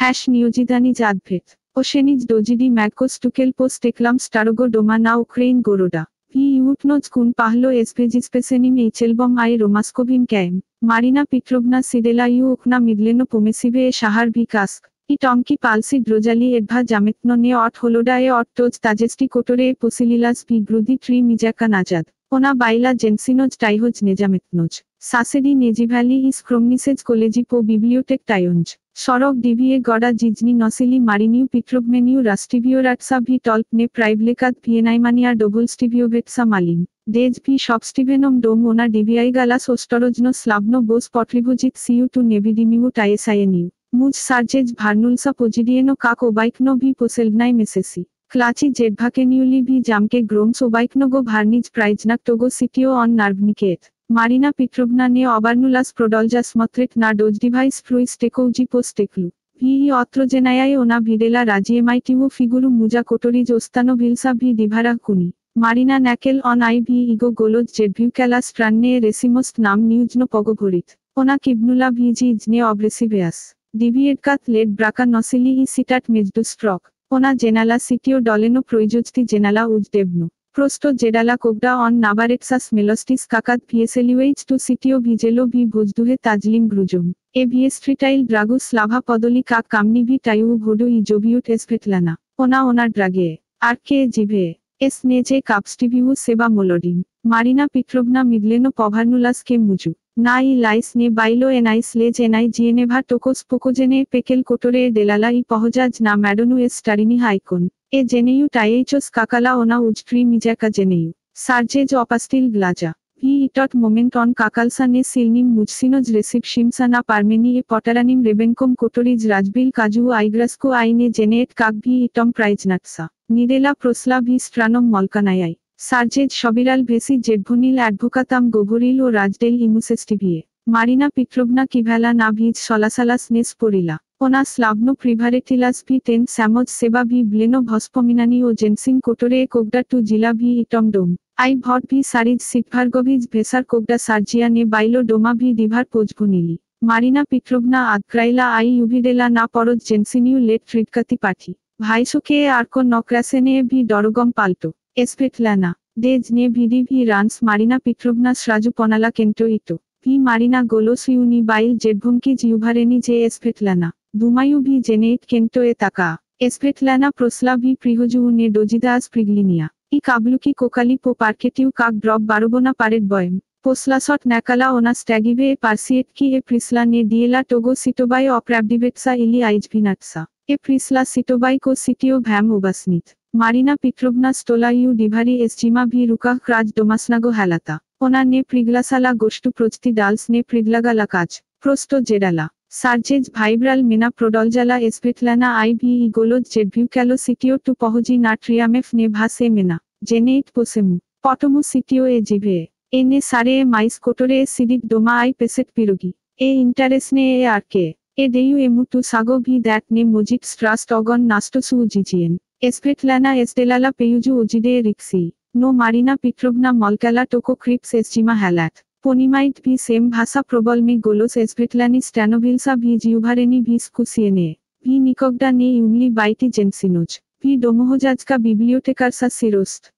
Niujidani Jadvet. Oshenic dojidi Magkos tukel post eklam starogo doma na Ukraine goroda. Vi utnoz kun pahlo espegispesenim echelbom ai romaskovim kaim. Marina Petrovna Sidela iu ukna midleno pomesive e shahar vikask. I tomki palsi drojali edbha jametno ne ot holoda e ot toz tajesti kotore e posililas bigrudi tri mijaka najad. Ona baila jensinoj taihoj nejametnoj. Sasedi nejivali is kromnisej koleji po bibliotek taionj. Sorok divie goda jijni nosili mariniu Petrovmeniu rastivioratsa vi tolpne praivlekat vienaimania dovolstiviovetsa malim. Dej vi shopstivenom dom ona diviai galas ostorojno slavno bos potrivojit siu tu nevidimiu taesaieniu. Muj sarjej varnulsa pojidieno kak obaikno vi poseldnai mesesi. Klachi jedbhakeniuli vi jamke groms obaikno go varnij praijnak togo sitio on narvniket. Marina Petrovna ne obarnulas prodoljas motret na dojdivice fruis tekouji posteklu. Vi otrojenayai ona videla rajiemaitiu figuru muja kotorij ostano vilsa vi divara kuni. Marina nakel on iv igo goloj jedvukalas stranne resimost nam niujno pogovorit. Ona kibnula viji ijne obresiveas. Divietkat led braka nosili I sitat mejdu strok. Ona jenala sitio doleno proijojti jenala ujdebno. Prosto jedala kogda on navaretsas melostis kakat vieseluage to sitio vigelo vi bojduhe tajlim grujum. E viestritil dragus lava podoli kak kamni vi tayu vodu I joviut esvetlana. Ona drage. Arke jive. Es neje kapstiviu seba molodim. Marina Petrovna midleno povarnulas ke muju. Na I lais ne bailo enai slej enai jieneva tokos pokojene pekel kotore delala I pohojaj na madonu es tarini haikon. E jeneiu taiechos kakala ona ujtri mijaka jeneiu. Sarjej opastil glaja. Vi itot moment on kakalsa ne silnim mujsinoj receive shimsa na parmeni e potaranim rebenkom kotorij rajbil kaju aigrasko aine jenet kak vi itom praijnatsa. Nidela prosla vi stranom molkanayai. Sarjej সবিরাল ভেসি জেডভনিল অ্যাডভোকাতাম গোভরিল O রাজডেল ইমুসেস্টিভিয়ে Marina পিট্রোভনা কিভ্যালা না ভিজ সলাসালাস নেস পরিলা ওনা স্লাভনো প্রিভারেটিলাস V টেন স্যামজ সেবা ভি ব্লেনো ভস্পমিনানি ও জেনসিং কোটোরে কোগডা টু জিলা ভি ইটম ডোম আই ভট ভি সারিজ সিটভার্গভিজ ভেসার কোগডা সার্জিয়া নে বাইলো ডোমা ভি দিভার পোজভুনিলি মারিনা পিট্রোভনা আদক্রাইলা আই ইউভিডেলা না পরজ জেনসিনিউ লেট ফ্রিডকাতি পাঠি ভাইসোকে আর্কো নক্রাসেনে ভি ডরগম পাল্টো Esvetlana. Dej ne vidi vi rans Marina Petrovna sraju ponala kento ito. Vi Marina golos uni bail jedbhumki jiuvareni je Esvetlana. Dumayu vi jeneit kento e taka. Esvetlana prosla vi prihoju ne dojidas priglinia. I kabluki kokali po parketiu kak drop barobona paret boem. Poslasot nakala ona stagive e parsiet ki e prisla ne diela togo sitobai opravdivetsa ili aijvinatsa. E prisla sitobai ko sitio bham obasnit. Marina Petrovna stola iu divari esjima vi rukah kraj domasnago halata. Ona ne priglasala goshtu projti dals ne priglagala kaj. Prosto jedala. Sarjej vibral mena prodoljala Esvetlana iv goloj jedvukalo sitio tu pohoji na triamef ne bhase mena. Jeneit posemu. Potomu sitio e jive. Ene sare e mais kotore e sidik doma ai peset pirogi. E interesne e arke. E deyu emu tu sago vi that ne mojit strast ogon nasto su jijien. Esvetlana estelala peyuju ojide rixi. No Marina Petrovna molkala toko krips esjima halat. Ponimait vi sem bhasa probolme golos Esvetlani stanovilsa vi jiuvareni vi skusiene. Vi nikogda ne umli baiti jensinoj. Vi domohojajka bibliotekarsa sirost.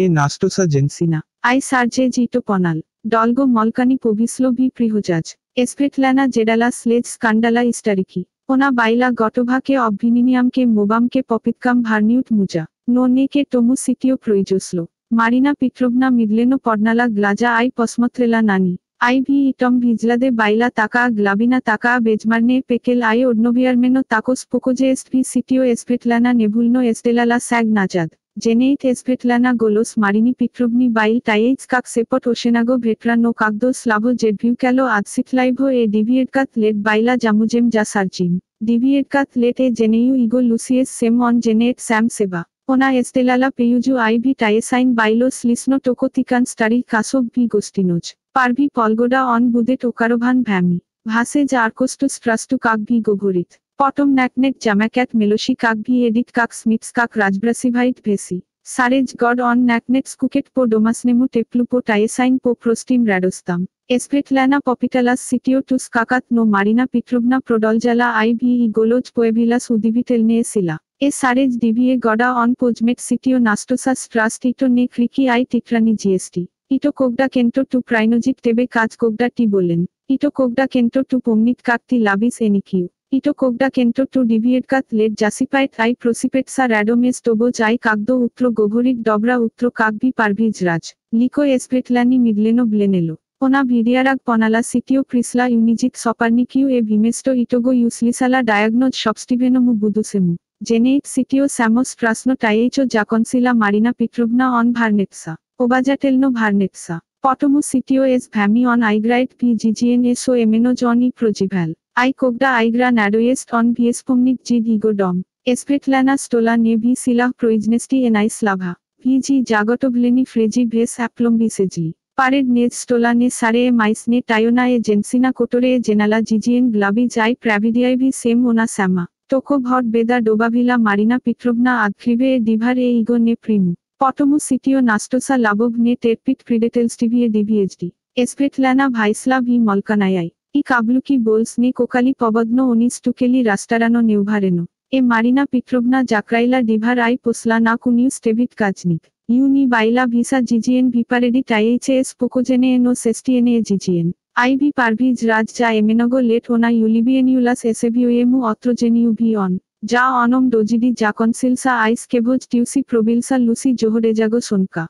Nastosa jensina. Ai sarje jito ponal. Dolgo molkani povislo vi prihojaj. Esvetlana jedala sledge skandala istariki. Ona baila gotovake obvininiamke mobamke popitkam varniut muja. No neke tomu sitio proijoslo. Marina Petrovna midleno podnala glaja ai posmotrela nani. Ai vi itom vizlade baila taka glavina taka bejmarne pekel ai odnoviarmeno takos pokoje est vi sitio Esvetlana nebulno estelala sag najad. Jeneit Esvetlana golos Marini Petrovni bail taieits kak sepot oshenago vetra no kakdo slavo jedvukalo adsitlaivo e divietkat let baila jamujem ja sarjim. Divietkat let e jeneiu igo lucies sem on jenet sam seba. Ona estelala peyuju iv taiesain bailos lisno toko tikan stari kasov vi gostinoj. Parvi polgoda on budet okarovan bhami. Bhase jarkostus trastu kak vi govorit. Potom naknet jamakat meloshi kak vi edit kak smiths kak rajbrasivait ভেসি Sarej god on naknets kuket po domasnemu teplu po tiesain po prostim radostam. Svetlana popitalas sitio tus kakat no Marina Petrovna Prodoljala ive goloj poevilas udivitelne sila. Sarej divie goda on pojmet sitio nastosa trust ito ne kriki I tikrani GST. Ito kogda kento tu prainojit tebe kaj kogda ti bolen. Ito kogda kento tu pomnit kakti labis enikiu. Ito kogda kento tu deviate কাত late জাসিপাইট I প্রসিপেট সা র্যাডোমেস টোবোজ I কাকদো উত্র গোভরিক ডবরা উত্র কাকবি Parvez রাজ লিকো এসপেটলানি মিদলেনো ব্লেনেলো ওনা ভিডিয়ারাগ পনালা সিটিও ক্রিসলা ইউনিজিত সপারনিকিউ এ ভিমেস্টো ইটোগো ইউসলিসালা ডায়াগনোজ সবস্টিভেনোমু বুদুসেমু জেনেইট সিটিও স্যামোস ট্রাসনো টাইয়েচো জাকনসিলা মারিনা পিট্রোভনা অন ভার্নেটসা ওবাজাটেলনো ভার্নেটসা পটমু সিটিও এস ভ্যামি অন আইগ্রাইট পি জিজিএন এসও এমেনোজ অন ই প্রোজিভ্যাল I kogda igra nadoyest on viespomnik G digodom. Svetlana stola ne vi silah proiznesti en I slava. VG jagotovleni freji ves aplombiseji. Pared ne stola ne sare e mais ne tayona e jensina kotore e jenala gigien glabi jai pravidiavi sem ona sama. Toko bhot beda dobavila Marina Petrovna adkrive e divar e igo ne primu. Potomu sitio nastosa labov ne terpit predetelstivi e DVHD. Svetlana Vaisla vi molkanayai. I kabluki bols ne kokali pobadno onis tukeli rastaranno neuvareno. Marina Petrovna jakraila divar I posla na kuniu stevit kajnik. Uni baila visa gigien viparedi taihes pokojene eno sestiene gigien. IV parvij raj ja emenogo let ona ulibienulus esevioemu otrogeniu vion. Ja onom dojidi jakonsilsa ice kevoj tiusi probilsa lucy johodejago sonka.